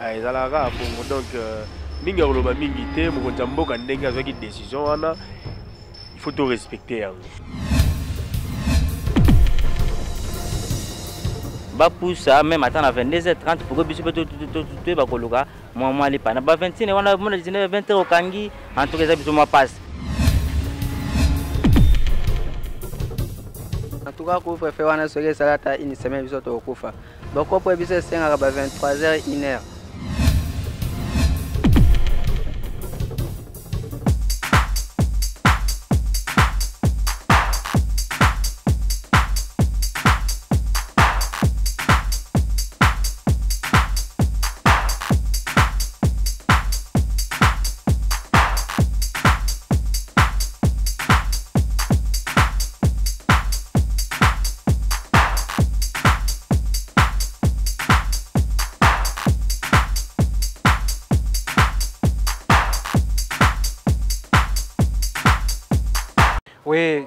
ezalaka bongo donc mingi akoloba mingi te mokonzi ya mboka ndenge azwaki décision wana il faut tout respecter yango. Bapusa même attendre à 22h30 pour que biso tout bakoluka moi les pana ba 21 wana mona 19 20h okangi en tout cas biso ma passe. En tout cas couvre feu wana soki salata une semaine biso to kufa bako po biso senga ba 23h 1h. Oui,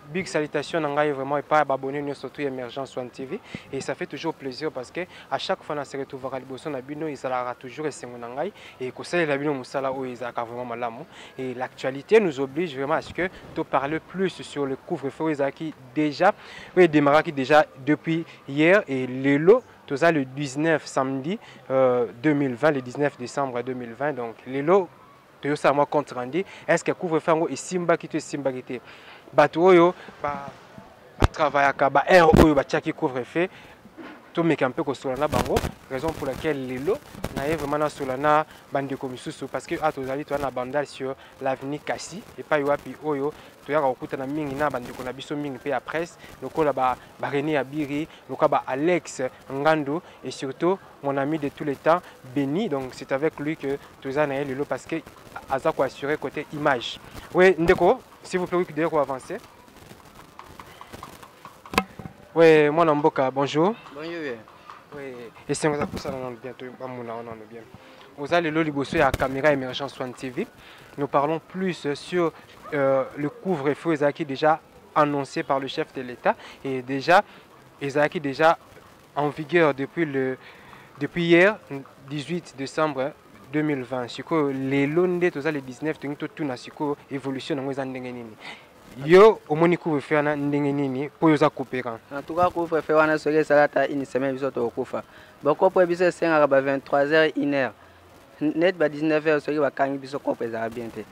big salutation Nangai vraiment et pas abonné nous surtout Emergence One TV et ça fait toujours plaisir parce que à chaque fois on se retrouve à Liboso na bino il sera toujours esengo Nangai et que ça la bino musala o ezaka vraiment malamu et l'actualité nous oblige vraiment à ce que de parler plus sur le couvre-feu ezaki déjà oui démarré déjà depuis hier et les lots tout ça le 19 samedi 2020 le 19 décembre 2020 donc les lots de ça moi compte rendu est-ce que couvre-feu et simba qui te simba qui te batoyo ba travailler ka ba air oyo ba tchaki couvre-feu to meka un peu ko solana bango raison pour laquelle les lots na vraiment na solana bande komisusu parce que atozali to na bandal sur l'avenue Kassi et pas yoapi oyo to yaka okuta na mingi na bande ko na biso mingi pe à presse lokola ba René Abiri lokola ba Alex Ngando et surtout mon ami de tous les temps Béni donc c'est avec lui que toza na les lots parce que aza ko assurer côté image. Oui ndeko s'il vous plaît que d'ailleurs avancer. Oui, moi Namboka, bonjour. Bonjour. Oui, et c'est pour ça qu'on bientôt bien. Vous allez le liboso à caméra Emergence One TV. Nous parlons plus sur le couvre-feu qui est déjà annoncé par le chef de l'État et déjà qui déjà en vigueur depuis hier 18 décembre 2020. C'est que les lots tous les 19 tout na siko évolution dans les années. Yo omoni couvre-feu na ndenge nini po yoza coopérant. En tout cas couvre-feu wana soki salata une semaine biso to kufa bako po biso senga ba 23h 1h net ba 19h soki ba kangi biso ko pesa bien te.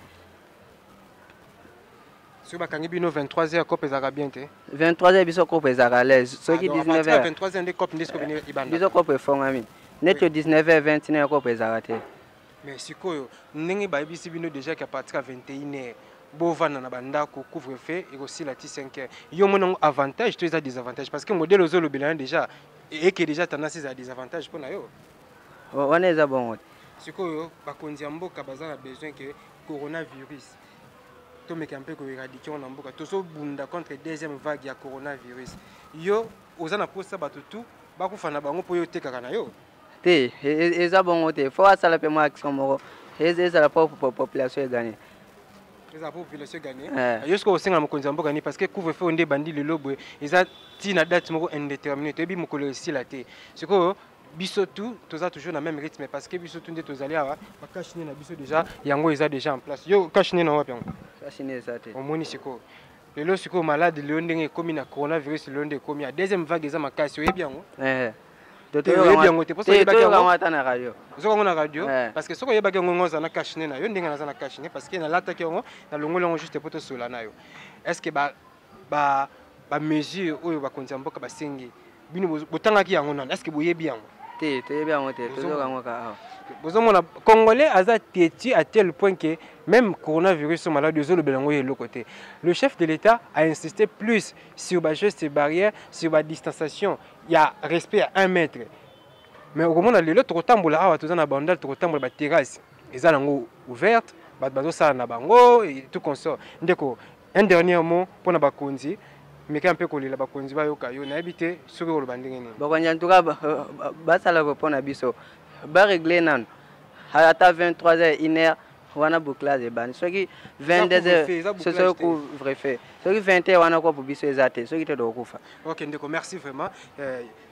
Soki ba kangi bino 23h ko pesa bien te. 23h biso ko pesa à l'aise soki 19h 23h ndé cop ndisco venir ibanda. Biso ko pe fonga mi net 19h 21h ko pesa te. Mais sikoyo ndenge ba bisi bino déjà qu'à partir à 21h Bovana na banda ko couvre-feu et aussi la 5h. Yo mon avantage, tu as des avantages parce que le modèle aux bilan déjà et que déjà tendance à des avantages pour na yo. On est à bon. Sikoyo ba konzi mboka bazana besoin que coronavirus to meka un peu ko éradiquer on mboka to so bunda contre deuxième vague ya coronavirus. Yo ozana posa batutu ba ku fana bango po yo tekaka na yo. Te eza bon te faut asala pe mo action moko. Eza la population est gagnée. La population gagnée. Jusqu'au au sein de mon mboka ni parce que couvre-feu on bandi le lobo ils a tina date moko indéterminée to bi mokolo si la té c'est que biso tout toza toujours na même rythme parce que biso tout ndé tozali awa ba kashine na biso déjà yango ils a déjà en place yo kashine na wapi yango kashine ça té omoni siko lelo siko malade le ndenge komi na coronavirus le ndenge komi a deuxième vague eza makasi oyebi yango radio parce que ce que baki ngongo za na kashine na yo ndenge na za na kashine parce que na lata ki ngo na longolo juste poto sola na yo est-ce que ba mesure oyo ba konza mboka basengi bino botanga ki yango nana est-ce que boyebi yango te yebi yango te tozo kango ka bozomona congolais aza teti à tel point que même coronavirus malade zo le belango et le côté le chef de l'État a insisté plus sur ba gestes barrières sur la distanciation il y a respect à 1 mètre mais au moment où l'autre tambola awa tozana bandal to tambola ba terrasse eza nango ouverte ba bazo sala na bango et tout consort ndeko un dernier mot pour na bakonzi mais quand peu kolela bakonzi ba yoka yo na habité sur le bandenge ni bakonzi en tout cas ba sala pour na biso ba régler nan ata 23h 1h wana bouclage et ban soki 22h c'est ce couvre-feu soki 20h wana ko biso ezate soki te do kufa. OK ndeko merci vraiment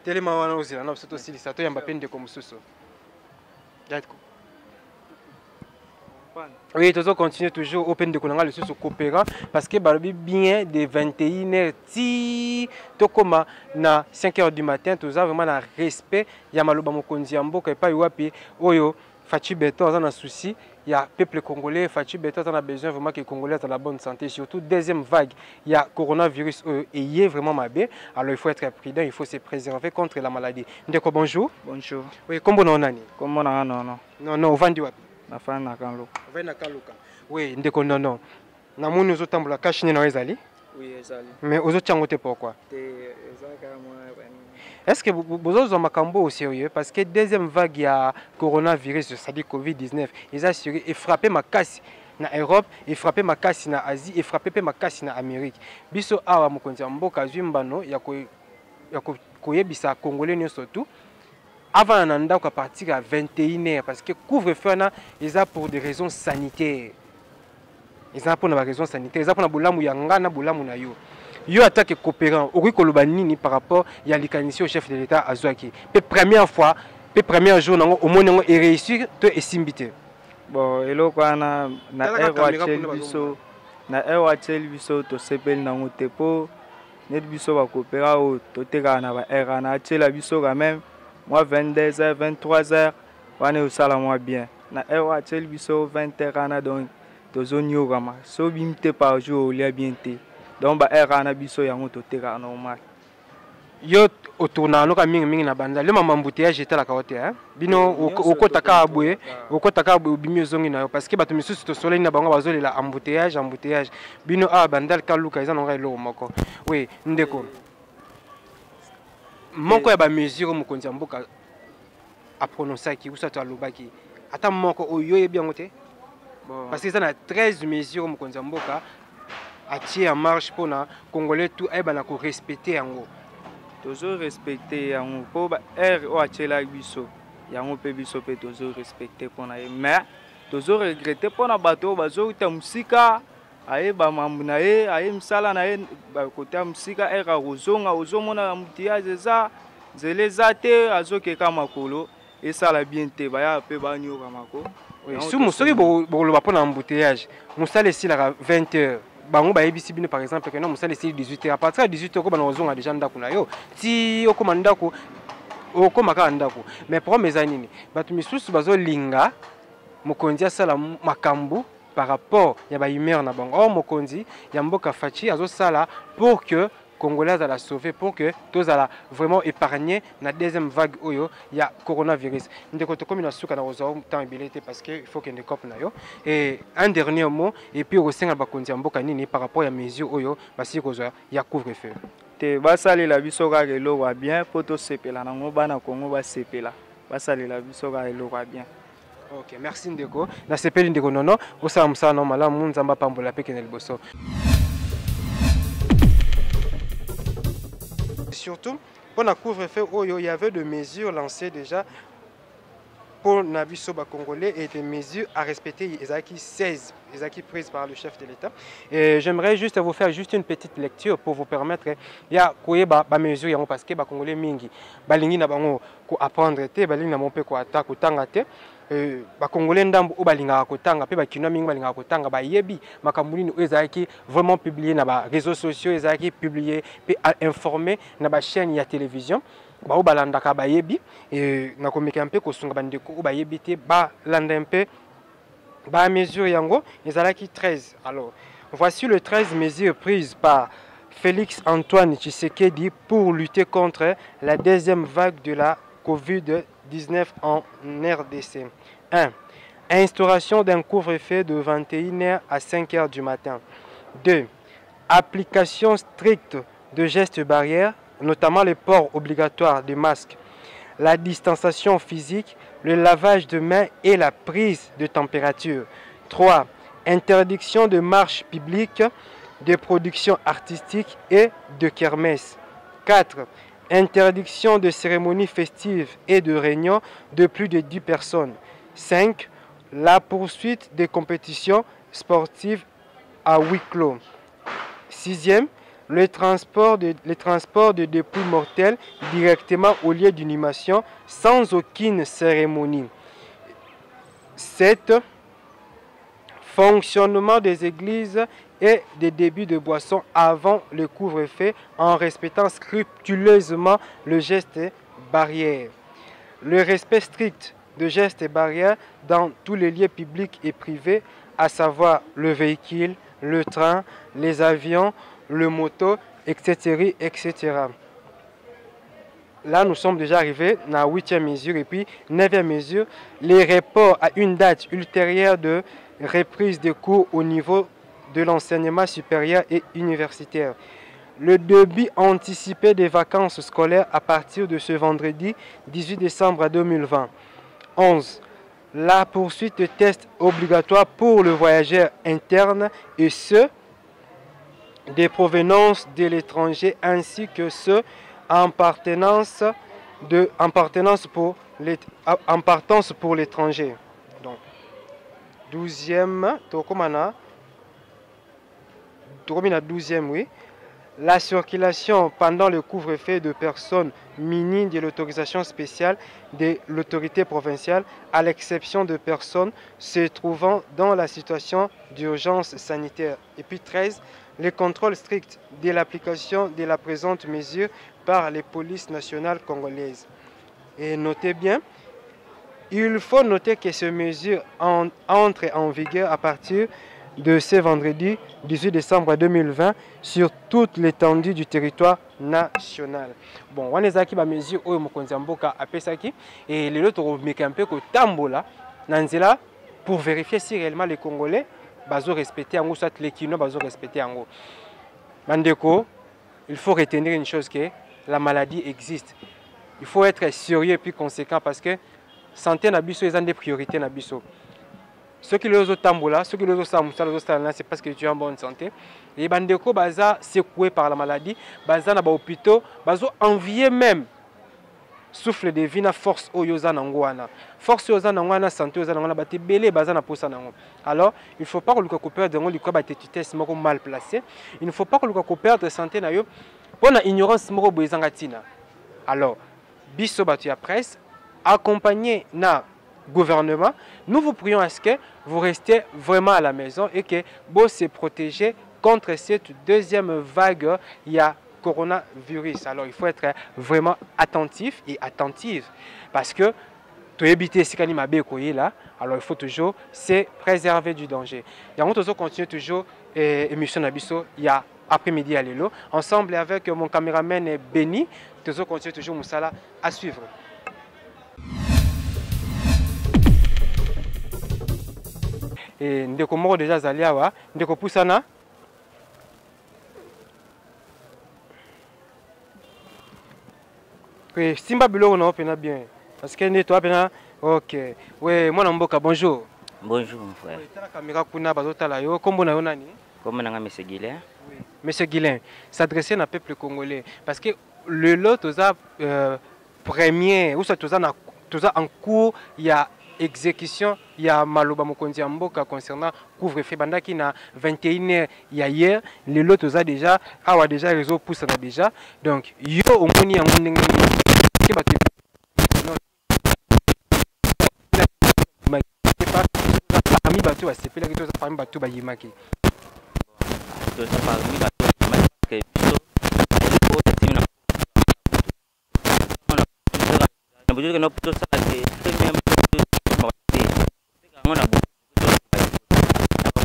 tellement wana ozela na biso to silisa to yamba pe ndeko mususu Oui, toujours continuer toujours open de Konanga le sous coopérant parce que balobi bien de 21h ti to koma na 5h du matin tout ça vraiment na respect ya maloba mokonzi ya mboka epai wapi oyo Fachi Beto a un souci, il y a peuple congolais, Fachi Beto a besoin vraiment que les Congolais soient en la bonne santé, surtout deuxième vague, il y a coronavirus et il est vraiment mal bien, alors il faut être prudent, il faut se préserver contre la maladie. Ndeko, bonjour. Bonjour. Oui, comment on a dit? Comment on a non. Non, on vend du wapi? La fin na kanlo. On vend na kanloka. Oui, ndeko non. Na moni nous autres la cache ni na ezali? Oui, ezali. Mais aux autres changote pourquoi? Est-ce que vous avez un au sérieux? Parce que deuxième vague, il y a coronavirus, c'est-à-dire Covid-19, ils ont frappé ma casse en Europe, ils frappé ma casse en Asie, ils frappé ma casse en Amérique. Biso awa mokonzi mboka zumbano ya koyebisa congolais surtout. Avant nanda à partir à 21h parce que couvre-feu ils ont pour des raisons sanitaires. Ils ont pour des raisons sanitaires, ils ont pour bolamu yanga na bolamu na yo. Yo attaque coopérant au Kolobanini par rapport à l'ikanissi au chef de l'État à Zouaki. La première fois, le premier jour, au moins, il réussit à simbiter. Bon, et là, na RHL biso to sepel na ngotepo net biso ba coopéra au toteka na ba RNA tela biso quand même moi 22h 23h on est au sala moi bien na RHL biso 20h na donc to zonyo kama so bimte par jour il y a bien té. Donc ba RNA biso yango toteka normal. Yo otona loka mingi na banda le mama embouteillage était la carotte hein bino okotaka abwe bimi zongi na yo parce que bato misusu to soleil na bango bazolela embouteillage bino a bandal kaluka eza nonga elo moko oui ndeko moko ya ba mesure mokonzi mboka a prononcer ki usa to alobaki ata moko oyo yebi yango te parce que ça na 13 mesures mokonzi mboka a tiré en marche pour na congolais tout eba na ko respecter yango. Toujours respecter yango po ba o achela biso yango pe biso pe toujours respecter pona mais toujours regretter pona bato bazo ta musika aye ba mamuna ye aye msala na ye ba kota musika era rozonga ozomona mutiaje za zele zate azoke kama kolo et ça la bien te ba ya pe ba nyoka mako si musoki bo lo pona embouteillage musala ici la 20h. Bango ba yebisi bino par exemple que non musala ici 18h à partir de 18h ko bana ozonga déjà ndako na yo ti okoma ndako okoma ka ndako mais pour mes anini batu misusu bazo linga mokonzi asala makambu par rapport ya ba humeur na bango o mokonzi ya mboka fachi azo sala pour que Congolais à la sauver pour que tous alla vraiment épargner la deuxième vague oyo il y a coronavirus. Ndeko to comme na suka na ozo temps habilité parce que il faut que ne cop na yo et un dernier mot et puis au sein ba konzi mboka nini par rapport à mesures oyo basi kozo ya couvre-feu. Te basali la biso ka kelo wa bien poto sepela na ngoba na Kongo ba sepela basali la biso ka kelo wa bien. OK, merci ndeko. Na sepeli ndeko nono osa msa no mala munzamba pambola peke na liboso. Surtout, pour la couvre-feu, il y avait des mesures lancées déjà pour Nabiso Congolais et des mesures à respecter. Ils ont 16 prises par le chef de l'État. Et j'aimerais juste vous faire juste une petite lecture pour vous permettre. Il y a des mesures parce que les Congolais mingi, balingi na bango ko apprendre te, balingi na monpe ko attaque ko tangate. Ba Congolais ndambo o balinga ko tanga pe ba kino mingi balinga ko tanga ba yebi makamuli no ezaki vraiment publier na ba réseaux sociaux ezaki publier pe informer na ba chaîne ya télévision ba o balanda ka ba yebi et na komeka un peu ko sunga bandeko o ba yebi te ba landa un peu ba mesure yango ezalaki 13. Alors voici les 13 mesures prises par Félix Antoine Tshisekedi pour lutter contre la deuxième vague de la Covid-19 en RDC. 1. Instauration d'un couvre-feu de 21h à 5h du matin. 2. Application stricte de gestes barrières, notamment le port obligatoire des masques, la distanciation physique, le lavage de mains et la prise de température. 3. Interdiction de marches publiques, de productions artistiques et de kermesses. 4. Interdiction de cérémonies festives et de réunions de plus de 10 personnes. 5. La poursuite des compétitions sportives à huis clos. 6e. Le transport de dépouilles mortelles directement au lieu d'inhumation sans aucune cérémonie. 7. Fonctionnement des églises et des débits de boissons avant le couvre-feu en respectant scrupuleusement le geste barrière. Le respect strict de gestes et barrières dans tous les lieux publics et privés, à savoir le véhicule, le train, les avions, le moto, etc. etc. Là, nous sommes déjà arrivés à la 8e mesure et puis 9e mesure, les reports à une date ultérieure de reprise des cours au niveau de l'enseignement supérieur et universitaire. Le début anticipé des vacances scolaires à partir de ce vendredi 18 décembre 2020. 11. La poursuite de tests obligatoires pour le voyageur interne et ceux des provenances de l'étranger ainsi que ceux en partance pour l'étranger. Donc, 12e, 12e, oui. La circulation pendant le couvre-feu de personnes munies de l'autorisation spéciale de l'autorité provinciale, à l'exception de personnes se trouvant dans la situation d'urgence sanitaire. Et puis 13, le contrôle strict de l'application de la présente mesure par les polices nationales congolaises. Et notez bien, il faut noter que ces mesures entrent en vigueur à partir de ce vendredi 18 décembre 2020 sur toute l'étendue du territoire national. Bon, on est à mesure où mokonzi mboka apesaki et les autres meka un peu ko tambola nanzela pour vérifier si réellement les Congolais bazo respecter en soit les Kino bazo respecter en gros. Mandeko, il faut retenir une chose, que la maladie existe. Il faut être sérieux et puis conséquent parce que santé nabiso est une des priorités nabiso. Ceux qui les ont tambola, ceux qui les ont c'est parce que tu es en bonne santé. Les bandeko baza secoués par la maladie, baza na ba hôpitaux, bazo envier même souffle de vie na force oyoza nangwana. Force oyoza nangwana, santé oyoza nangwana, ba te belé baza na posa nango. Alors, il ne faut pas que le coupeur de ngoli kwa ba te tutesse moko mal placé. Il ne faut pas que le coupeur de santé na yo pona ignorance moko boezanga tina. Alors, biso batu ya presse accompagné na gouvernement, nous vous prions à ce que vous restez vraiment à la maison et que vous se protégez contre cette deuxième vague, il y a coronavirus. Alors il faut être vraiment attentif et attentive parce que tu éviter ce qu'il y là, alors il faut toujours se préserver du danger. Et on continue toujours émission Nabiso, il y a après-midi à l'élo, ensemble avec mon caméraman Benny, nous continuons toujours Moussala à suivre. Et ndeko moko déjà zali awa ndeko pusana que simba biloko na opena bien parce que neto apena OK ouais mwana mboka bonjour. Bonjour mon frère. Tala caméra kuna bazotala yo kombo na yo nani? Kombo na nga Monsieur Guilain. Oui. Monsieur Guilain s'adresser na peuple congolais parce que le lot toza premier ou ça toza en cours il y a exécution, il y a Maloba Mokonzi Mboka concernant couvre-feu bandaki na 21h hier, les lots a déjà déjà réseau pousse déjà. Donc yo omoni ya ndenge ke ba parmi bateau à sepela que toza parmi bateau ba yimaki. Toza parmi bateau que biso na bujo que no puto sa que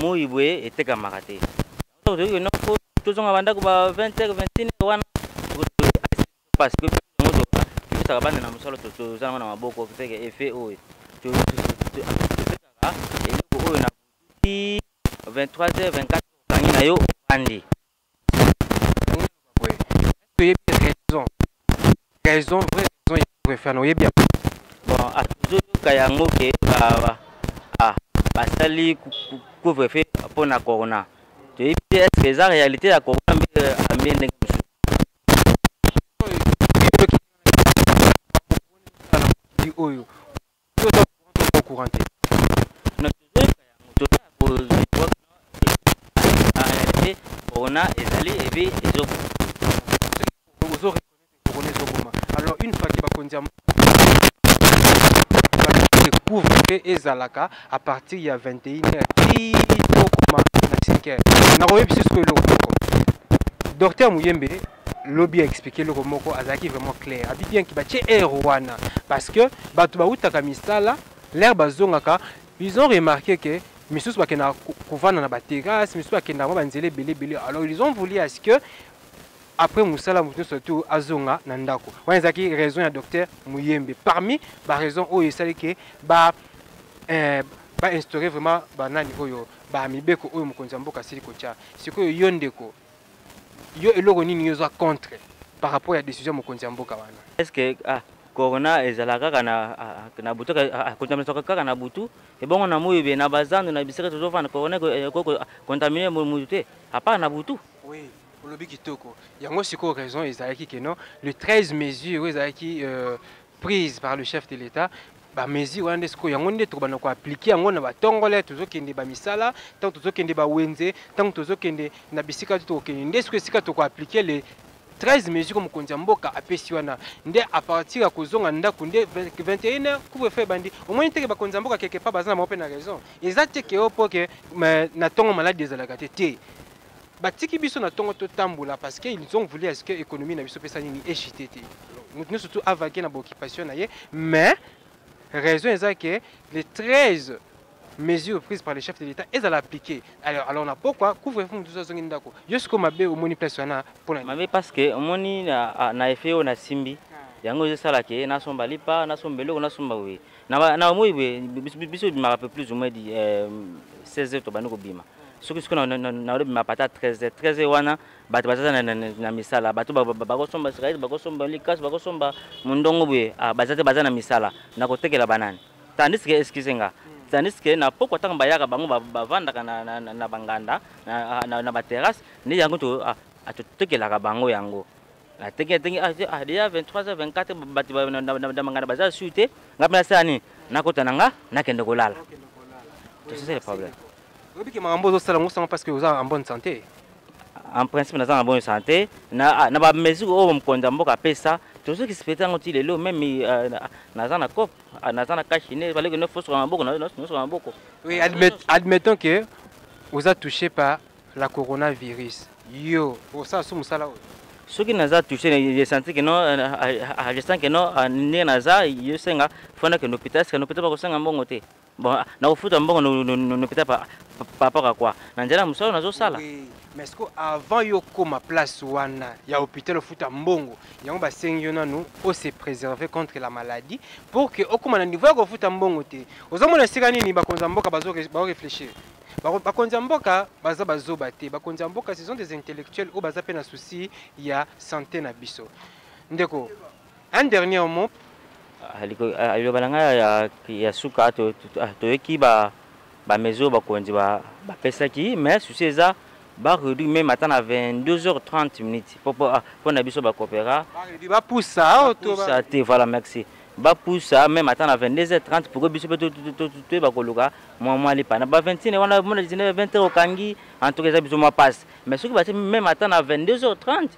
Moïboué était camarade. Donc, il faut tous en avant quoi 20h, 21h, parce que ça va dans le sol, tout ça, on a beaucoup fait effet. Tu 23h, 24h, quand il y a Andy. Oui, raison, vraie raison, il pourrait faire nous bien. Bon, à tout cas, il y a un mot qui est basali couvre-feu pour la corona. Tu es est-ce que la réalité la corona mais ndenge oyo courant corona ezali ebi alors une fois qu'il va conduire couvre couvre-feu ezalaka à partir ya 21h kitokoma na 5h na koyebi biso ko eloko moko docteur Muyembe lobby a expliqué le moko azaki vraiment clair abi bien ki batie wana parce que bato bautaka misala l'air bazongaka ils ont remarqué que misusu bakena kovanda na baterrasse misusu bakenda mo banzele belé alors ils ont voulu à ce que après musala mutu surtout azonga na ndako wana ezaki raison ya docteur Muyembe parmi ba raison oyo esali ke ba instaurer vraiment banani oyo ba mibeko oyo mokonzi mboka sili kocha sikoyo yo ndeko yo eloko nini yoza contre par rapport à la décision mokonzi mboka wana est-ce que corona ezalaka kana butu kontamina kaka na butu et bon na moyo na bazando na bisika tozofana corona ko contaminer mutu te apa na butu oui lobi kitoko yango siko raison ezalaki que non le 13 mesures ezalaki prises par le chef de l'État ba mesures wana siko yango nde to bana ko appliquer yango na batongole tozokende ba misala tant tozokende ba wenze tant tozokende na bisika tokende nde siko sika to ko appliquer les 13 mesures comme mokonzi mboka apesi wana nde à partir ya kozonga ndako nde 21h couvre-feu bandi au moins te ke bakonzi mboka quelque part bazana mope na raison ezate ke opo ke na tongo malade ezalaka te batiki biso na tongo to tambola parce que ils ont voulu est-ce que économie na biso pesa nini échité nous surtout avaquer na occupation na ye mais raison est que les 13 mesures prises par le chef de l'État elles à l'appliquer alors on a pourquoi couvre-feu tout ça zongi ndako jusqu'au mabe au moni place wana pour la mabe parce que moni na effet on a simbi yango ezala ke na somba lipa na sombelo na somba we na moyibe biso bima peu plus ou moins 16h to banoko bima soki siko na bima pata 13h wana bato bazata na misala bato bakosomba sikaisi bakosomba likas bakosomba mundongo bwe bazate bazana misala na kotekela banani tandis que excusenga tandis que na poko tanga bayaka bango bavandaka na banganda na baterrasse ni yango to atotekelaka bango yango la teke déjà 23h 24 bati na mangana baza suite ngapela sani nakota nanga nakende kolala c'est le problème obi ke mambo zo sala ngosanga parce que vous êtes en bonne santé en principe nous en bonne santé na ba mesure o mkonda mboka pesa tous ceux qui se fêtent en utile le même na cop na kachine fallait que nous faut sur un boko oui admettons que vous êtes touché par la coronavirus yo pour ça sous musala ceux qui nous a touché j'ai senti que non je sens que non ni naza yo senga fona que nous peut pas kosenga mbongo te bon na ofuta mbongo no peut pas rapport à quoi nanjala musala nazo sala mais est-ce que avant yo koma place wana ya hôpital ofuta mbongo yango ba sengi nanu o se préserver contre la maladie pour que okoma na niveau ya kofuta mbongo te ozomona sika nini bakonza mboka bazo réfléchir bakonza mboka baza bazoba te bakonza mboka ce sont des intellectuels o baza pe na souci ya santé na biso ndeko un dernier mot aliko balanga ya suka to eki ba mesure bakonzi ba pesaki mais souci eza ba réduit même matin à 22h30 minutes pour na biso ba coopéra ba poussa te voilà merci ba poussa même matin à 22h30 pour que biso to ba koluka moi les pana ba 21 wana mona 20h okangi en tout cas biso moi passe mais ce qui va même matin à 22h30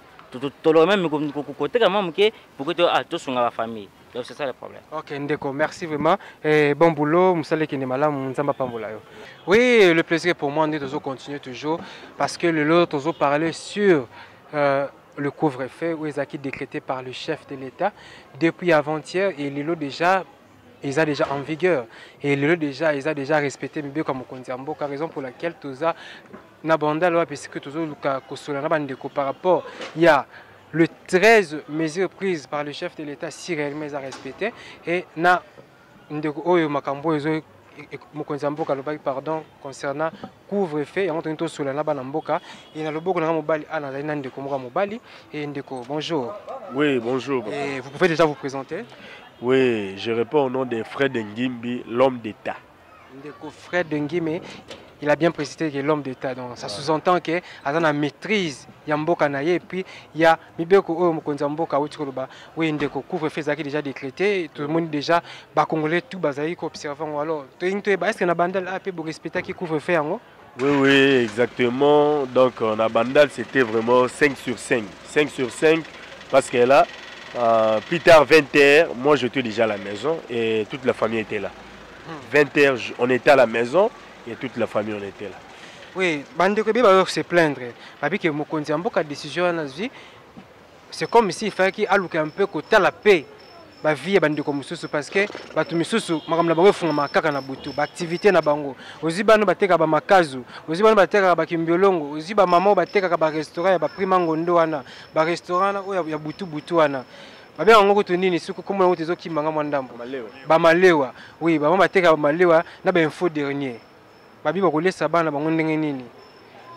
tout le même côté quand même pour que to sunga la famille. Donc c'est ça le problème. Ok, Ndeko, merci vraiment. Et bon boulot, Moussale Kenemala, Mounsamba Pambolayo. Oui, le plaisir pour moi, nous continuer toujours parce que le lot, nous parler sur le couvre-feu, où est décrété par le chef de l'État depuis avant-hier et le lot déjà. Ils sont déjà en vigueur et le lot déjà, ils ont déjà respecté mais comme Kondiambo, car raison pour laquelle tous a n'abandonne là parce que tous par rapport il y a le 13 mesures prises par le chef de l'État si réellement à respecter et na ndeko oyo makambo ezo mokonzambo kalobaki pardon concernant couvre-feu et on tento sur la bana mboka et na loboko na mobali ana na ndeko mobali et ndeko bonjour. Oui, bonjour. Et vous pouvez déjà vous présenter? Oui, je réponds au nom de Fred Ngimbi, l'homme d'État. Ndeko Fred Ngimbi, il a bien précisé que l'homme d'État, donc ça sous-entend que a la maîtrise Yamboka Naye et puis il y a Mibeko Mokonzamboka Oucholoba, oui, Ndeko couvre-feu qui est déjà décrété, tout le monde déjà, Congolais tout basé observant alors, est-ce que na bandal a pu respecter qui couvre-feu en Oui, oui, exactement. Donc, on a bandal, c'était vraiment 5 sur 5. 5 sur 5, parce que là, plus tard, 20h, moi j'étais déjà à la maison et toute la famille était là. 20h, on était à la maison et toute la famille, on était là. Oui, bande ko ba se plaindre. Babi que mokonzi amboka décision na vie. C'est comme si il fallait qu'il aluke un peu côté la paix. Ba vie bande ko mususu parce que batu misusu makamla bango funga makaka na butu, ba activité na bango. Ozi bano bateka ba makazu, ozi bano bateka ba kimbiolongo, ozi ba mama bateka ba restaurant ya ba prima ngondo wana, ba restaurant ya butu butu wana. Babi yango ko tunini suku comme on tezo kimanga mwandambo. Ba malewa. Oui, ba mama bateka ba malewa na ba info dernier. Babi bakolesa bana bango ndenge nini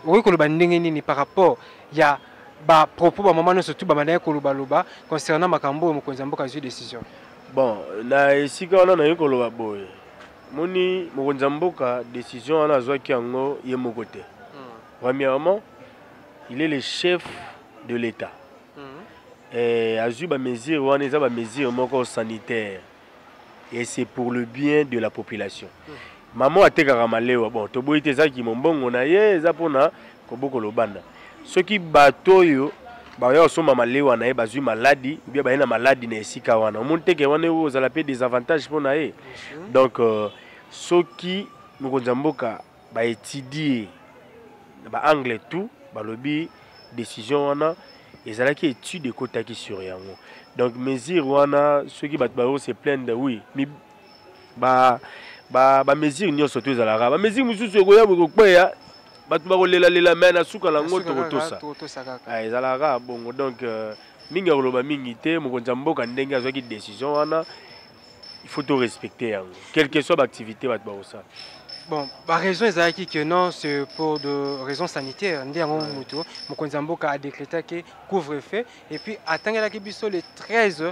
oyi koloba ndenge nini par rapport ya ba propos ba maman surtout ba manaya koloba loba concernant makambo mokonzi mboka zui décision. Bon, na esika wana na yekoloba boye moni mokonzi mboka décision wana azwaki yango ye moko te. Premièrement, il est le chef de l'État. Et azui ba mesure wana eza ba mesure moko sanitaire et c'est pour le bien de la population. Maman a été caramalewa. Bon, tu as été zaki mon bon, on a eu ça pour na koboko lobanda. Ceux qui batoyo, bah yo sont mamalewa na bazu maladie, bien bah na maladie na esika wana. On monte que wana vous allez des avantages pour na. Donc ceux qui nous konzamboka bah étudier bah anglais tout, bah lobby décision wana et ça là qui étude côté qui sur yango. Donc mesure wana ceux qui battent se plaindre oui, mais bah ba mesure nyo soto ezalaka ba mesure mususu ekoya bokoya batu bakolela lela mena suka lango tokotosa ezalaka bongo donc mingi akoloba mingi te mokonzi mboka ndenge azwaki décision wana il faut tout respecter yango quelle que soit l'activité batu bakosala. Bon, la raison est que non, c'est pour de raisons sanitaires. Mokonzi mboka a décrété que couvre-feu et puis attendre la kibiso les 13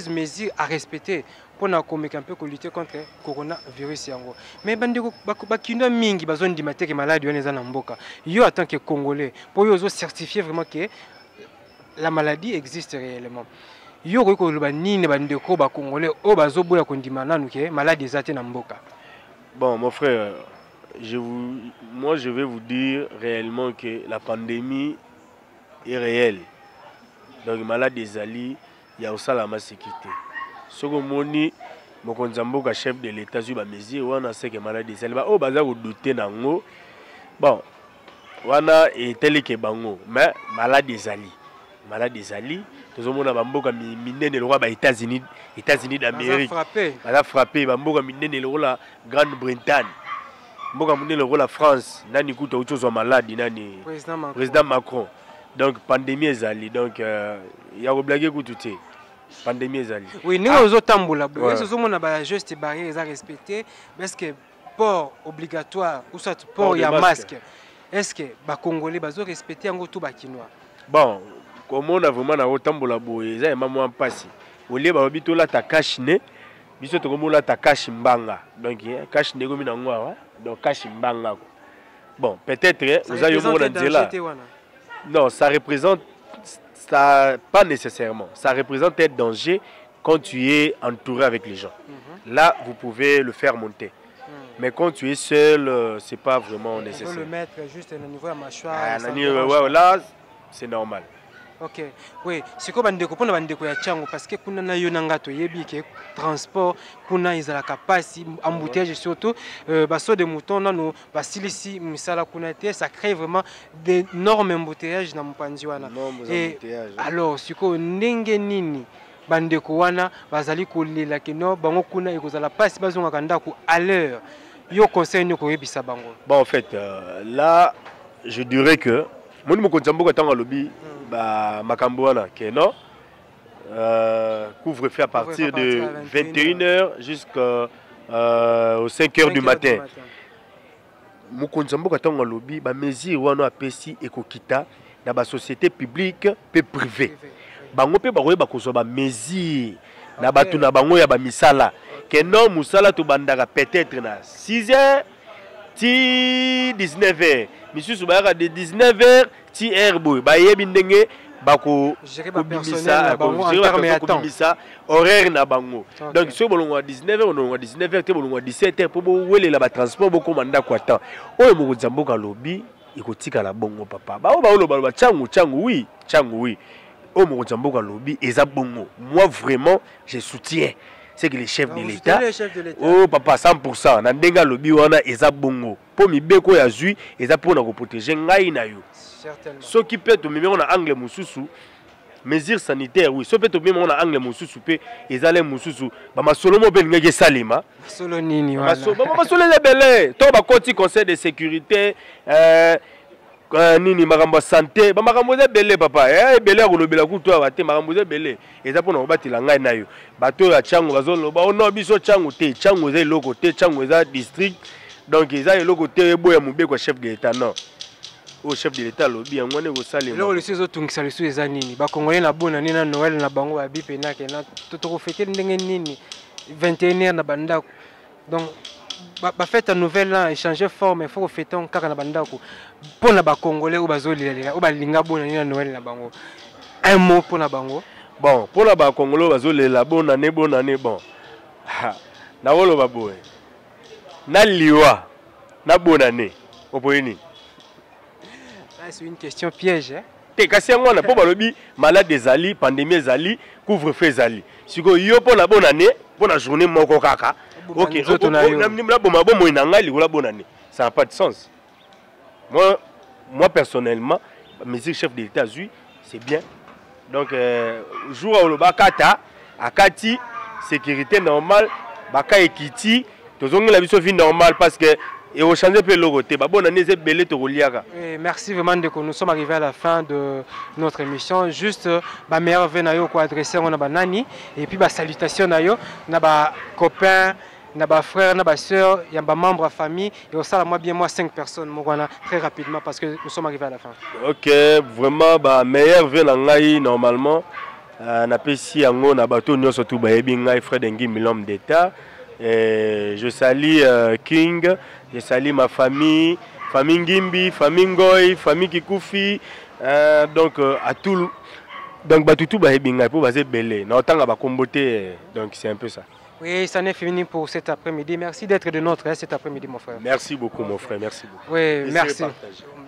mesures à respecter pour na komeka un peu lutter contre le coronavirus yango. Mais bandeko bakino mingi bazone di mateke maladie wana za na mboka. Yo en tant que Congolais, pour yo certifier vraiment que la maladie existe réellement. Yo ko loba nini bandeko ba Congolais o bazoboya kondima nanu ke maladie ezate na mboka. Bon, mon frère, moi je vais vous dire réellement que la pandémie est réelle. Donc maladie ezali ya osala ma sécurité. Soko moni mokonzi mboka chef de l'État sur ba mesure wana c'est que maladie ezali ba o baza ko douter nango. Bon, wana eteli ke bango, mais maladie ezali. Maladie ezali, tozomona ba mboka minene le roi ba États-Unis d'Amérique. Baza frappé ba mboka minene le roi la Grande-Bretagne. Mboka minene le roi la France, nani kuta utozo maladie nani président Macron. Donc pandémie ezali, donc ya ko blaguer kututé. Pandémie ezali. Oui, nous aux tambola. Est-ce que on a ba juste barrière à respecter parce que port obligatoire ou soit port ya masque. Est-ce que ba Congolais bazo respecter ngo tout ba kinois. Bon, comme on a vraiment na otambola boye, ça maman passe. Au lieu ba bito la ta cache ne, biso to comme la ta cache mbanga. Donc cache ne gomi na ngwa, donc cache mbanga. Bon, peut-être vous avez mon là. Non, ça représente ça, pas nécessairement. Ça représente un danger quand tu es entouré avec les gens. Là, vous pouvez le faire monter. Mais quand tu es seul, c'est pas vraiment nécessaire. Il faut le mettre juste au niveau de la mâchoire. Là, c'est normal. Ok. Oui, c'est quoi bandeko pona bandeko ya chango parce que kuna na yonanga to yebi ke transport kuna izala kapasi embouteillage surtout baso de mouton nano basilisi misala kuna te ça crée vraiment d'énormes embouteillages na mpanzi wana. Et alors siko ndenge nini bandeko wana bazali kolela ke no bango kuna ikozala pasi bazonga kandako à l'heure yo conseil ni ko yebisa bango. Bon en fait là je dirais que moni mokonzi mboka tanga lobi makambo wana que non couvre-feu à partir de 21h jusqu'à 5h du matin. Mokonzi mboka tanga lobi ba mesure wana apesi ekokita na ba société publique pe privée. Bango pe ba koyeba kozo ba mesure na batu na bango ya ba misala que non musala to bandaka peut-être na 6h ti 19h. Monsieur Soubaïra de 19h ti herboy ba yebi ndenge bako bimisa horaire na bango. Donc so bolongo à 19h on 19h te bolongo à 17h pour bo welela ba transport boko manda kwa temps. Oyo mokonzi mboka lobi ikotika la bongo papa. Ba o ba oloba ba changu oui. Oyo mokonzi mboka lobi eza bongo. Moi vraiment je soutiens. c'est que les chefs de l'État. Oh papa 100%. Na ndenga lobi wana eza bongo. Po mibeko ya zui eza pona ko protéger ngai na yo. Certainement. Ce qui peut te mettre en angle mususu. Mesures sanitaires, oui. Ce peut te mettre en angle mususu pe ezale mususu. Ba masolomo be ngeke salima. Solo nini wana. Ba solo les belé. To ba koti conseil de sécurité nini makambo santé ba makambo za belé papa belé ko lobela kutu ba te makambo za belé eza pona ko batila ngai na yo bato ya chango bazoloba ono biso chango te chango za loko te chango za district donc eza loko te boya mubeko chef de l'État non au chef de l'État lobby yango ne ko salema lelo le sezo tungisa lesu eza nini ba congolais na bona nina Noël na bango ba bipe na ke na to fêter ndenge nini 21h na bandako donc ba fête nouvelle là échanger forme il faut fêter on kaka na bandako pour na ba congolais ou bazolila ou ba linga bona nina Noël na bango un mot pour na bango bon pour na ba congolais bazolila bona ne bon na wolo ba boye na liwa na bonne année opoyini. C'est une question piège. Te kasi yango na po balobi malade ezali pandémie ezali couvre-feu ezali. Siko yo po na bonne année, po na journée moko kaka. OK, na boma bo moina ngali la bonne année. Ça n'a pas de sens. Moi personnellement, mes chefs de l'État c'est bien. Donc jour au bakata akati sécurité normale, baka ekiti, tozongi la biso vie normale parce que et au changer peu logoté ba bonne année belé to reliaka. Merci vraiment de que nous sommes arrivés à la fin de notre émission juste ba meilleur vœu na yo ko adresser on ba nani et puis ba salutation na yo na ba copains na ba frères na ba sœurs ya ba membres à famille et au sala moi bien moi 5 personnes mokwana très rapidement parce que nous sommes arrivés à la fin. OK, vraiment ba meilleur vœu na ngai normalement na pesi yango na bato nyonso tout ba yebi ngai frère Dengi l'homme d'État. Je salue King, je salue ma famille, famille Ngimbi, famille Ngoy, famille Kikufi, donc à tout, donc batutu ba hebinga pour baser belé. Na otanga ba komboté, donc c'est un peu ça. Oui, ça n'est fini pour cet après-midi. Merci d'être de notre cet après-midi, mon frère. Merci beaucoup, mon frère. Merci beaucoup. Oui, merci.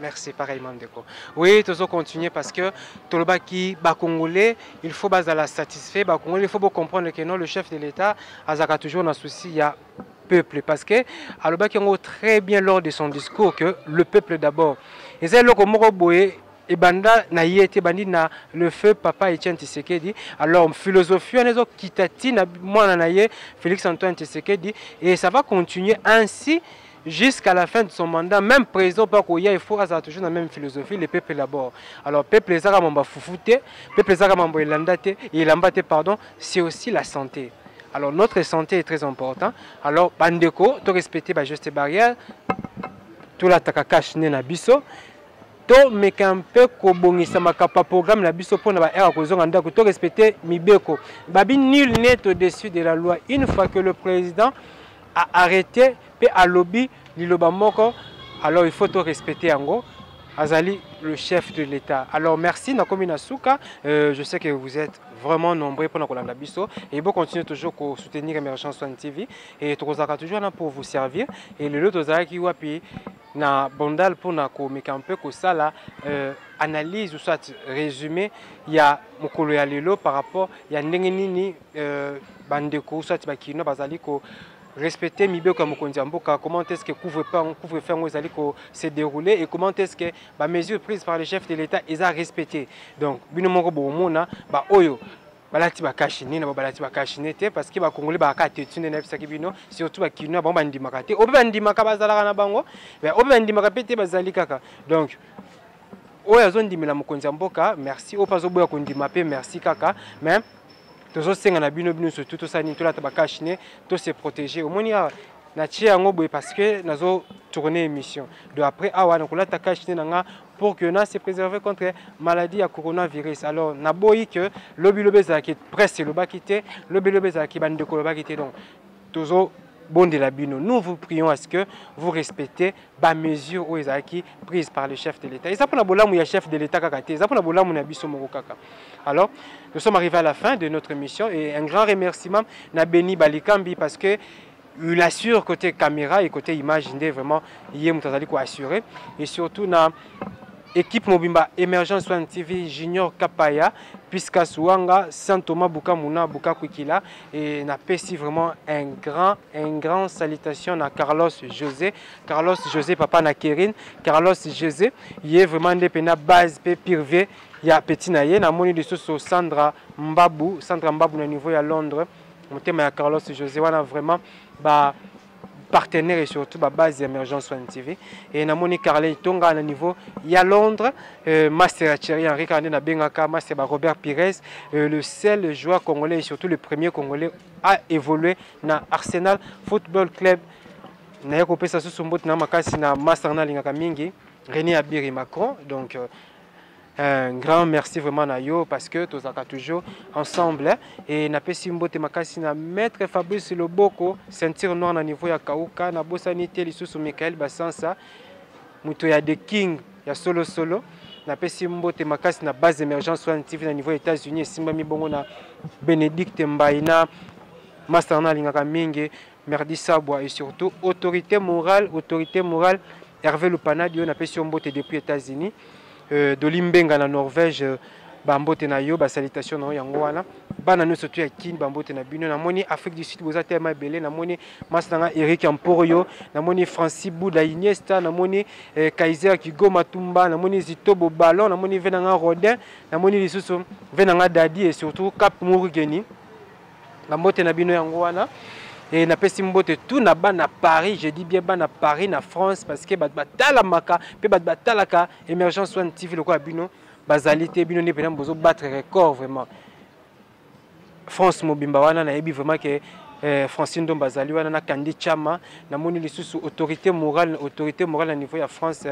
Merci, pareillement, Ndeko. Oui, nous allons continuer parce que tout le qui ba congolais, il faut la satisfaire. Ba congolais, il faut comprendre que non, le chef de l'État a toujours un souci, il y a peuple parce que Aloba qui a très bien lors de son discours que le peuple d'abord. Et c'est le Moroboé. Et banda na yete bandi na le feu papa Etienne Tshisekedi alors philosophie on est kitati na moi na ye Félix Antoine Tshisekedi et ça va continuer ainsi jusqu'à la fin de son mandat même président pas qu'il faut avoir toujours la même philosophie le peuple d'abord alors peuple ezaka mamba fufute peuple ezaka mambo elandate elambate pardon c'est aussi la santé. Alors notre santé est très importante alors bandeko to respecter ba gestes barrières tout la takakash ne na biso to mekampe ko bongisa makapa programme la biso pona ba era ko zonga ndako to respecter mibeko babi nul n'est au-dessus de la loi une fois que le président a arrêté pe a lobby liloba moko alors il faut to respecter yango Azali le chef de l'État. Alors merci Nakomi Nasuka, je sais que vous êtes vraiment nombreux pour Nakolanda Bisso et vous continuez toujours à soutenir Emergence One TV et tout ça toujours là pour vous servir et le lot de qui wapi na bondal pour nako mekampe ko sala analyse ou soit résumé il y a mokolo ya lelo par rapport il y a ndenge nini bandeko soit bakino bazali ko respecter mibeko mokonzi mboka comment est-ce que couvre-feu ngozali ko se dérouler et comment est-ce que ba mesures prises par le chef de l'État ils a respecté donc bino moko bomona ba oyo balati ba kashini na balati ba kashini te parce que ba congolais ba ka tetune na bisaki bino surtout ba kino ba bandimaka te obe bandimaka bazalaka na bango mais obe bandimaka pete bazali kaka donc oyo azondimela mokonzi mboka merci opazo boya kondima pe merci kaka même toujours senga na bino surtout tout ça ni tout la tabakashine tout se protéger au monia na tia ngoboy parce que nazo tourner émission de après awa na kula takashine nanga pour que na se préserver contre maladie à coronavirus alors na boyi que lobi za ki presse le bakité lobi za ki bande ko bakité donc toujours bon de la bino nous vous prions à ce que vous respectez ba mesures aux acquis prises par le chef de l'État et ça pour la bolamu ya chef de l'État kakate ça pour la bolamu na biso moko kaka. Alors nous sommes arrivés à la fin de notre émission et un grand remerciement na Beni Balikambi parce que il assure côté caméra et côté image vraiment il est mutazali ko assurer et surtout na équipe mobimba Emergence One TV Junior Kapaya Pisca Suanga Saint Thomas Bukamuna Bukakwikila et n'a pesi vraiment un grand salutation à Carlos José papa na Kérine Carlos José il est vraiment des pena base pe privé il y a petit naie na moni de so Sandra Mbabu na niveau à Londres mon thème à Carlos José wana vraiment ba partenaire et surtout la base d'Emergence One TV et na moni Carlin Tonga na niveau il y a Londres Master Thierry Henry Kandé na Bengaka Master Robert Pires le seul joueur congolais et surtout le premier congolais a évolué na Arsenal Football Club na yako pesa susumbo na makasi na Master na lingaka mingi René Abiri Macron donc un grand merci vraiment à yo parce que tous sommes toujours ensemble et na pesi mbote makasi na maître Fabrice Loboko ceinture noire na niveau ya Kauka na bosanité lisusu Michael Basansa muto ya The King ya solo na pesi mbote makasi na base Emergence One TV na niveau États-Unis simba mi bongo na Bénédicte Mbaina Master na lingaka mingi Merdi Sabwa et surtout autorité morale Hervé Lupanadio na pesi mbote depuis États-Unis Dolimbenga na Norvège bambote na yo ba salutation na yango wana bana no surtout ya kin bambote na bino na moni Afrique du Sud boza tema belé na moni masanga Eric Amporoyo na moni Francis Bouda Iniesta na moni Kaiser Kigo Matumba na moni Zitobo Ballon na moni Venanga Rodin na moni lisusu Venanga Dadi et surtout Cap Murugeni bambote na bino yango wana. Et na pesi mbote tout na ba na Paris, je dis bien ba na Paris na France parce que batala maka pe batalaka Emergence One TV le quoi bino bazalité bino ne pena bozo battre record vraiment. France mobimba wana na yebi vraiment que Francine Dombazali wana na Kandi Chama na moni lisusu autorité morale à niveau ya France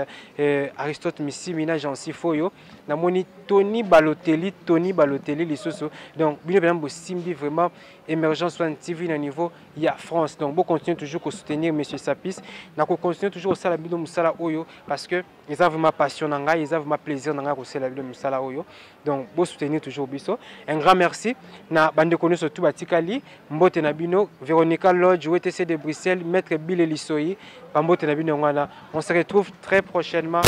Aristote Missimi na Jean Sifoyo na moni Tony Balotelli lisusu donc bino pena bo simbi vraiment Emergence One TV na niveau ya France donc bon continuer toujours à soutenir monsieur Sapis na ko continuer toujours au sala bino musala oyo parce que ils ont vraiment passion nanga ils ont vraiment plaisir nanga ko sala bino musala oyo donc bon soutenir toujours biso un grand merci na bande connu surtout batikali mbote na bino Véronica Lodge WTC de Bruxelles maître Bill Elisoyi bambote na bino ngana on se retrouve très prochainement.